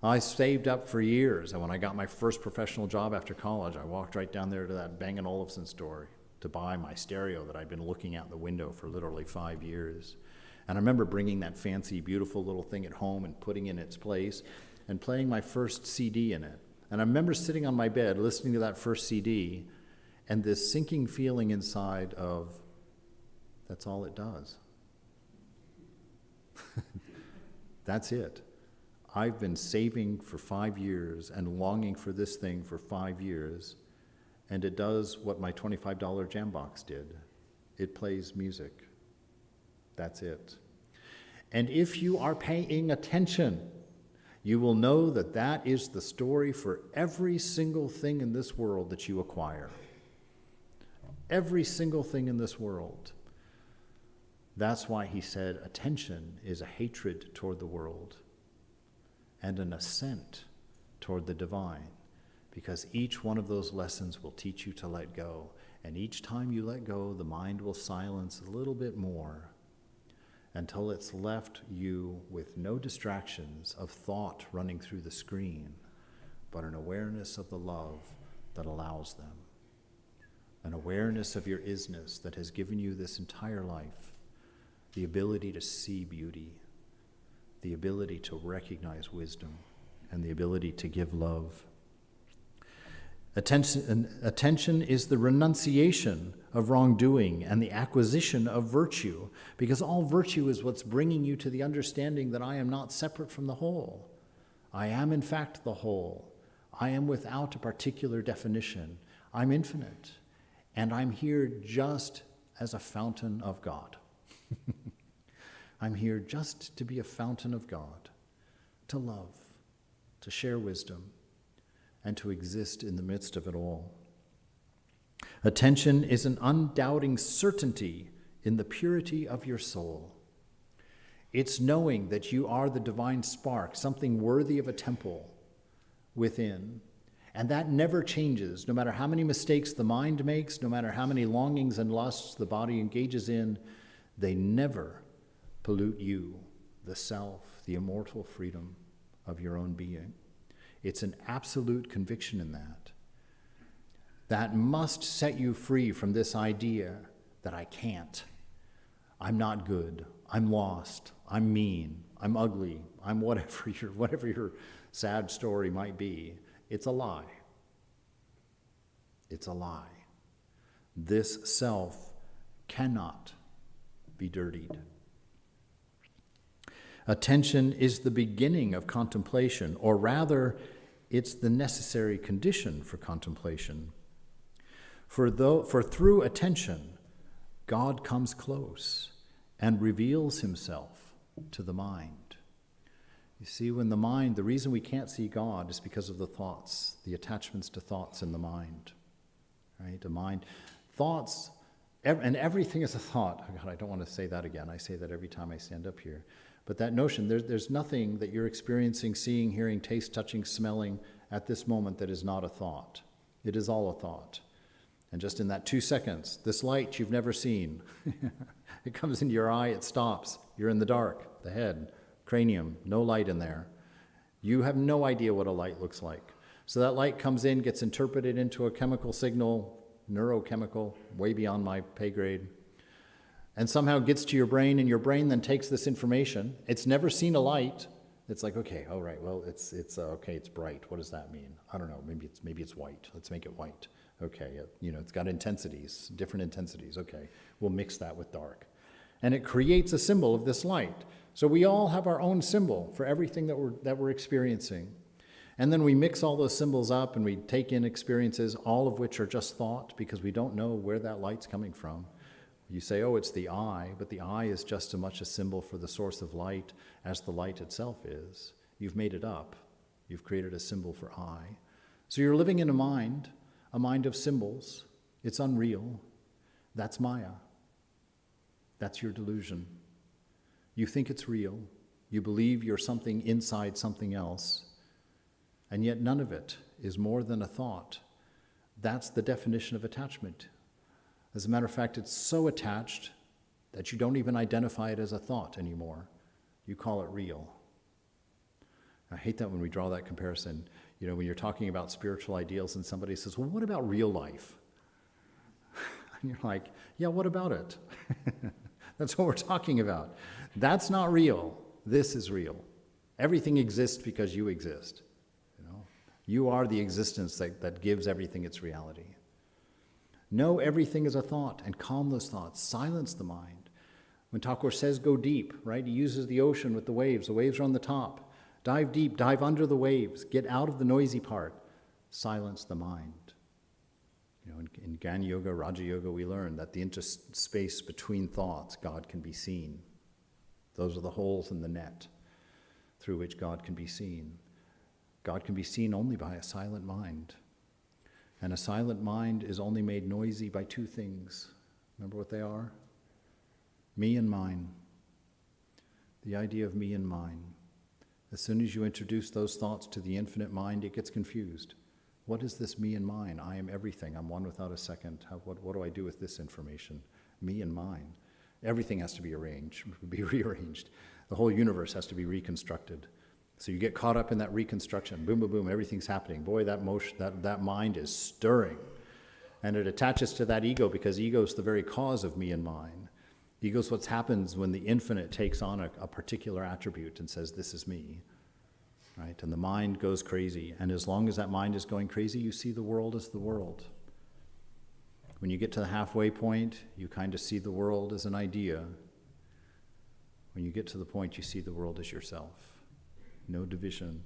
I saved up for years, and when I got my first professional job after college, I walked right down there to that Bang & Olufsen store to buy my stereo that I'd been looking out the window for literally 5 years. And I remember bringing that fancy, beautiful little thing at home and putting it in its place and playing my first CD in it. And I remember sitting on my bed listening to that first CD and this sinking feeling inside of, that's all it does. That's it. I've been saving for 5 years and longing for this thing for 5 years, and it does what my $25 Jambox did. It plays music. That's it. And if you are paying attention, you will know that that is the story for every single thing in this world that you acquire. Every single thing in this world. That's why he said attention is a hatred toward the world and an ascent toward the divine, because each one of those lessons will teach you to let go. And each time you let go, the mind will silence a little bit more until it's left you with no distractions of thought running through the screen, but an awareness of the love that allows them. An awareness of your isness that has given you this entire life, the ability to see beauty, the ability to recognize wisdom, and the ability to give love. Attention is the renunciation of wrongdoing and the acquisition of virtue, because all virtue is what's bringing you to the understanding that I am not separate from the whole. I am, in fact, the whole. I am without a particular definition. I'm infinite, and I'm here just as a fountain of God. I'm here just to be a fountain of God, to love, to share wisdom, and to exist in the midst of it all. Attention is an undoubting certainty in the purity of your soul. It's knowing that you are the divine spark, something worthy of a temple within, and that never changes, no matter how many mistakes the mind makes, no matter how many longings and lusts the body engages in, they never pollute you, the self, the immortal freedom of your own being. It's an absolute conviction in that. That must set you free from this idea that I can't. I'm not good. I'm lost. I'm mean. I'm ugly. I'm whatever your sad story might be. It's a lie. It's a lie. This self cannot be dirtied. Attention is the beginning of contemplation, or rather, it's the necessary condition for contemplation. For through attention, God comes close and reveals himself to the mind. You see, when the reason we can't see God is because of the thoughts, the attachments to thoughts in the mind, right? Thoughts And everything is a thought. Oh God, I don't want to say that again. I say that every time I stand up here. But that notion, there's nothing that you're experiencing, seeing, hearing, taste, touching, smelling at this moment that is not a thought. It is all a thought. And just in that 2 seconds, this light you've never seen, it comes into your eye, it stops. You're in the dark, the head, cranium, no light in there. You have no idea what a light looks like. So that light comes in, gets interpreted into a chemical signal, neurochemical, way beyond my pay grade, and somehow gets to your brain, and your brain then takes this information. It's never seen a light. It's like, okay, all right, well, it's okay, it's bright. What does that mean? I don't know, maybe it's white. Let's make it white. Okay, it's got intensities, different intensities. Okay, we'll mix that with dark. And it creates a symbol of this light. So we all have our own symbol for everything that we're experiencing. And then we mix all those symbols up and we take in experiences, all of which are just thought because we don't know where that light's coming from. You say, oh, it's the eye, but the eye is just as much a symbol for the source of light as the light itself is. You've made it up. You've created a symbol for eye. So you're living in a mind of symbols. It's unreal. That's Maya. That's your delusion. You think it's real. You believe you're something inside something else. And yet none of it is more than a thought. That's the definition of attachment. As a matter of fact, it's so attached that you don't even identify it as a thought anymore. You call it real. I hate that when we draw that comparison. When you're talking about spiritual ideals and somebody says, well, what about real life? And you're like, yeah, what about it? That's what we're talking about. That's not real. This is real. Everything exists because you exist. You are the existence that gives everything its reality. Know everything is a thought and calm those thoughts. Silence the mind. When Thakur says go deep, right, he uses the ocean with the waves. The waves are on the top. Dive deep, dive under the waves. Get out of the noisy part. Silence the mind. In Jnana Yoga, Raja Yoga, we learn that the interspace between thoughts, God can be seen. Those are the holes in the net through which God can be seen. God can be seen only by a silent mind. And a silent mind is only made noisy by 2 things. Remember what they are? Me and mine. The idea of me and mine. As soon as you introduce those thoughts to the infinite mind, it gets confused. What is this me and mine? I am everything. I'm one without a second. What do I do with this information? Me and mine. Everything has to be rearranged. The whole universe has to be reconstructed. So you get caught up in that reconstruction. Boom, boom, boom, everything's happening. Boy, that mind is stirring. And it attaches to that ego because ego is the very cause of me and mine. Ego is what happens when the infinite takes on a particular attribute and says, this is me. Right? And the mind goes crazy. And as long as that mind is going crazy, you see the world as the world. When you get to the halfway point, you kind of see the world as an idea. When you get to the point, you see the world as yourself. No division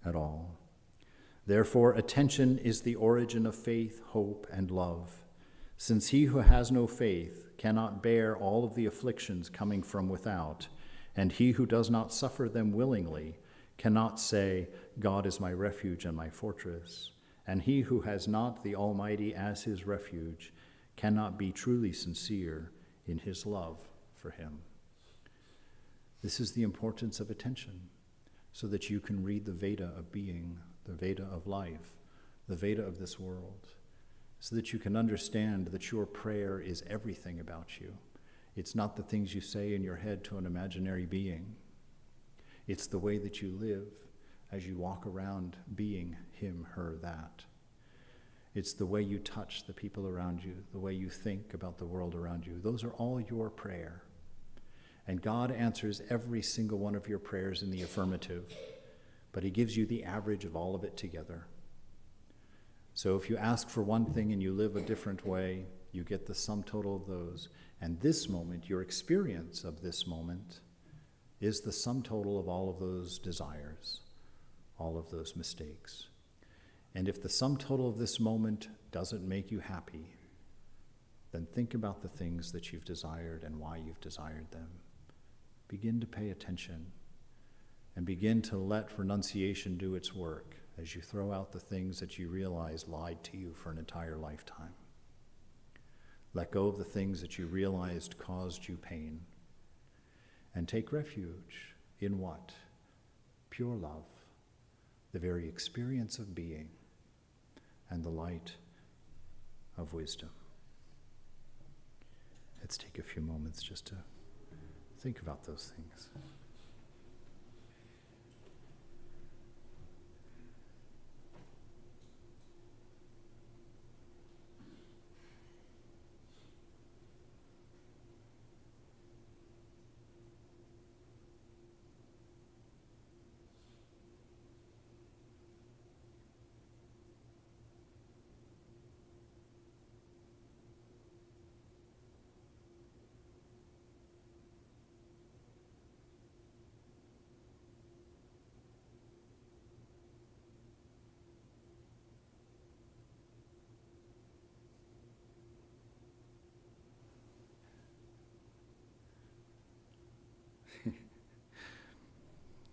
at all. Therefore, attention is the origin of faith, hope, and love, since he who has no faith cannot bear all of the afflictions coming from without, and he who does not suffer them willingly cannot say, God is my refuge and my fortress, and he who has not the Almighty as his refuge cannot be truly sincere in his love for him. This is the importance of attention, so that you can read the Veda of being, the Veda of life, the Veda of this world, so that you can understand that your prayer is everything about you. It's not the things you say in your head to an imaginary being. It's the way that you live as you walk around being him, her, that. It's the way you touch the people around you, the way you think about the world around you. Those are all your prayer. And God answers every single one of your prayers in the affirmative, but he gives you the average of all of it together. So if you ask for one thing and you live a different way, you get the sum total of those. And this moment, your experience of this moment, is the sum total of all of those desires, all of those mistakes. And if the sum total of this moment doesn't make you happy, then think about the things that you've desired and why you've desired them. Begin to pay attention and begin to let renunciation do its work as you throw out the things that you realize lied to you for an entire lifetime. Let go of the things that you realized caused you pain. And take refuge in what? Pure love, the very experience of being, and the light of wisdom. Let's take a few moments just to think about those things.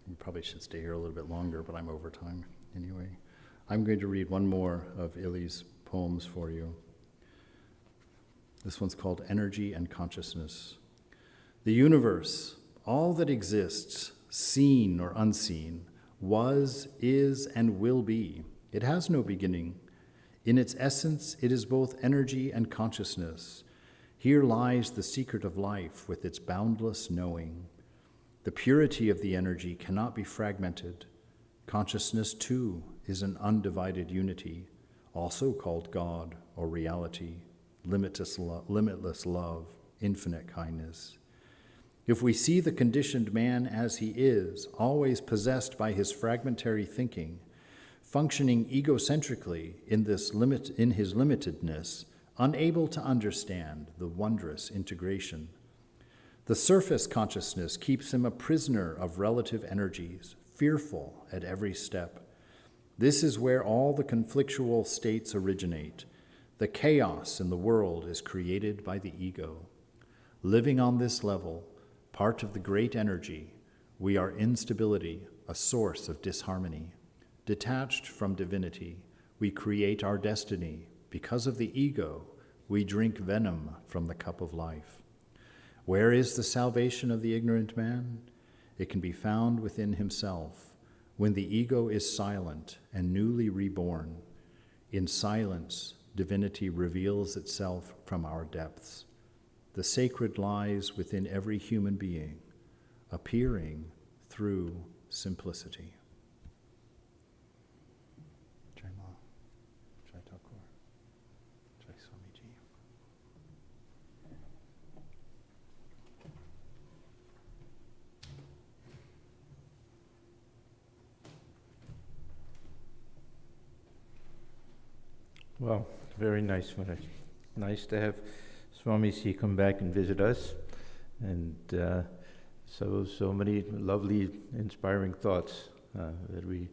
We probably should stay here a little bit longer, but I'm over time anyway. I'm going to read one more of Ili's poems for you. This one's called Energy and Consciousness. The universe, all that exists, seen or unseen, was, is, and will be. It has no beginning. In its essence, it is both energy and consciousness. Here lies the secret of life with its boundless knowing. The purity of the energy cannot be fragmented. Consciousness, too, is an undivided unity, also called God or reality, limitless love, infinite kindness. If we see the conditioned man as he is, always possessed by his fragmentary thinking, functioning egocentrically in his limitedness, unable to understand the wondrous integration, the surface consciousness keeps him a prisoner of relative energies, fearful at every step. This is where all the conflictual states originate. The chaos in the world is created by the ego. Living on this level, part of the great energy, we are instability, a source of disharmony. Detached from divinity, we create our destiny. Because of the ego, we drink venom from the cup of life. Where is the salvation of the ignorant man? It can be found within himself, when the ego is silent and newly reborn. In silence, divinity reveals itself from our depths. The sacred lies within every human being, appearing through simplicity. Jai Ma, Jai Thakur, Jai Swamiji. Well, very nice, Maharaj. Nice to have Swami C come back and visit us, and so many lovely, inspiring thoughts that we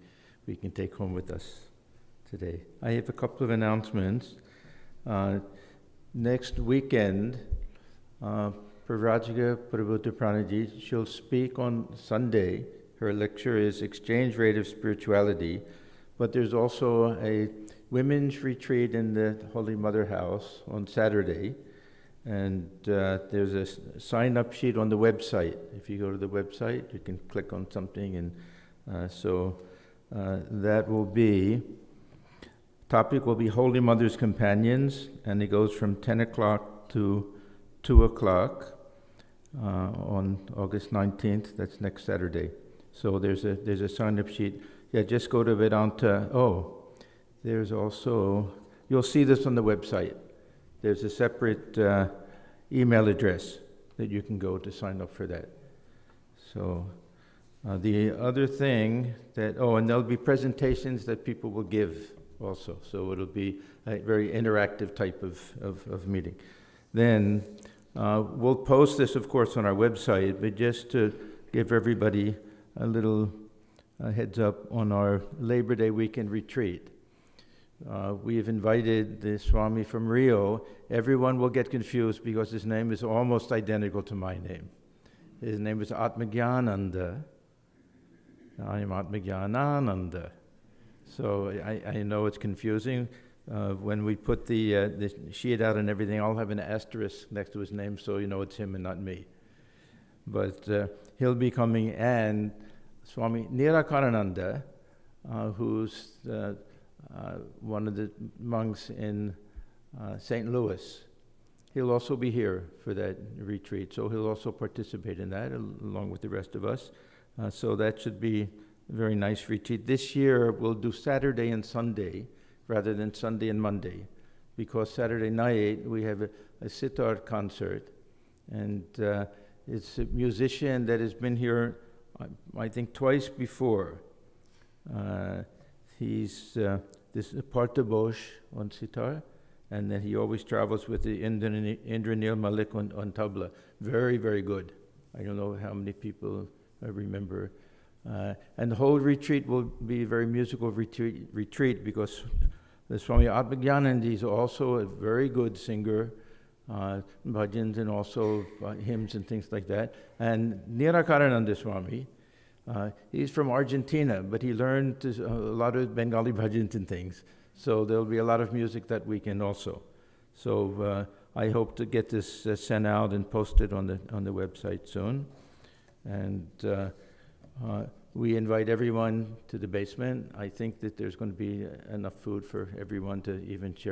can take home with us today. I have a couple of announcements. Next weekend, Parajika Prabhuta Pranaji, she'll speak on Sunday. Her lecture is Exchange Rate of Spirituality, but there's also a women's retreat in the Holy Mother House on Saturday, and there's a sign-up sheet on the website. If you go to the website, you can click on something, and so that will be, topic will be Holy Mother's Companions, and it goes from 10 o'clock to 2 o'clock on August 19th, that's next Saturday. So there's a sign-up sheet. Yeah, just go to Vedanta. There's also, you'll see this on the website. There's a separate email address that you can go to sign up for that. So the other thing that, and there'll be presentations that people will give also. So it'll be a very interactive type of meeting. Then we'll post this, of course, on our website, but just to give everybody a little heads up on our Labor Day weekend retreat. We have invited the Swami from Rio. Everyone will get confused because his name is almost identical to my name. His name is Atmagyananda. I am Atmagyanananda. So I know it's confusing, when we put the sheet out and everything, I'll have an asterisk next to his name so you know it's him and not me. But he'll be coming, and Swami Nirakarananda, who's one of the monks in St. Louis. He'll also be here for that retreat, so he'll also participate in that along with the rest of us. So that should be a very nice retreat. This year we'll do Saturday and Sunday rather than Sunday and Monday, because Saturday night we have a sitar concert, and it's a musician that has been here, I think, twice before. He's this Partha Bose on sitar, and then he always travels with the Indranil Malik on tabla. Very, very good. I don't know how many people remember. And the whole retreat will be a very musical retreat because the Swami Atmagyananda is also a very good singer, bhajans and also hymns and things like that. And Nirakarananda Swami, he's from Argentina, but he learned a lot of Bengali bhajans and things. So there'll be a lot of music that weekend also. So I hope to get this sent out and posted on the website soon. And we invite everyone to the basement. I think that there's going to be enough food for everyone to even share